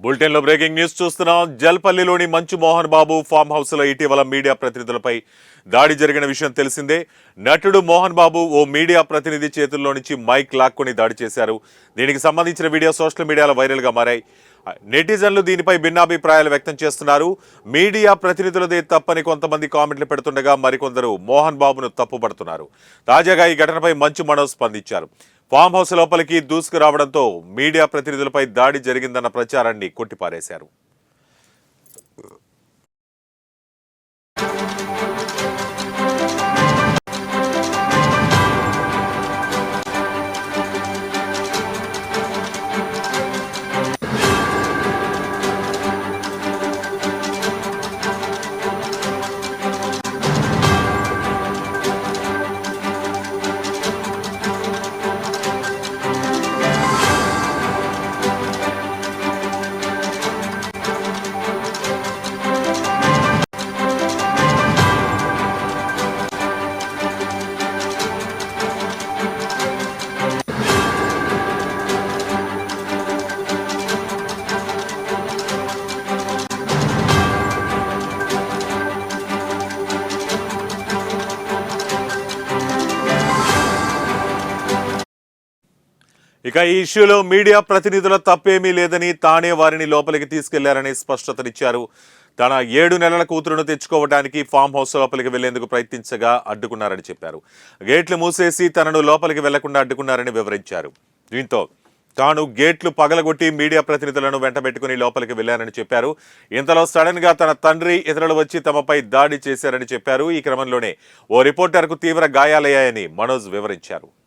Bulletin లో breaking news చూస్తున్నాం. జల్పల్లిలోని మంచు మోహన్ బాబు ఫామ్ హౌస్ లో ఇటీవల మీడియా ప్రతినిధులపై దాడి జరిగిన విషయం తెలిసిందే. నటుడు మోహన్ బాబు ఓ మీడియా ప్రతినిధి చేతుల్లో నుంచి మైక్ లాక్కొని దాడి చేశారు. దీనికి సంబంధించిన వీడియో సోషల్ మీడియాలో వైరల్ గా మారాయి. నెటిజన్లు దీనిపై భిన్నాభిప్రాయాలు వ్యక్తం చేస్తున్నారు. మీడియా ప్రతినిధులదే తప్పని కొంతమంది కామెంట్లు పెడుతుండగా మరికొందరు మోహన్ బాబును తప్పుపడుతున్నారు. తాజాగా ఈ ఘటనపై మంచు మనోజ్ స్పందించారు. ఫామ్ హౌస్ లోపలికి దూసుకురావడంతో మీడియా ప్రతినిధులపై దాడి జరిగిందన్న ప్రచారాన్ని కొట్టిపారేశారు. ఇక ఈ ఇష్యూలో మీడియా ప్రతినిధుల తప్పేమీ లేదని, తానే వారిని లోపలికి తీసుకెళ్లారని స్పష్టతనిచ్చారు. తన 7 నెలల కూతురును తెచ్చుకోవడానికి ఫామ్ హౌస్ లోపలికి వెళ్లేందుకు ప్రయత్నించగా అడ్డుకున్నారని చెప్పారు. గేట్లు మూసేసి తనను లోపలికి వెళ్లకుండా అడ్డుకున్నారని వివరించారు. దీంతో తాను గేట్లు పగలగొట్టి మీడియా ప్రతినిధులను వెంటబెట్టుకుని లోపలికి వెళ్లారని చెప్పారు. ఇంతలో సడన్ గా తన తండ్రి, ఇతరులు వచ్చి తమపై దాడి చేశారని చెప్పారు. ఈ క్రమంలోనే ఓ రిపోర్టర్కు తీవ్ర గాయాలయ్యాయని మనోజ్ వివరించారు.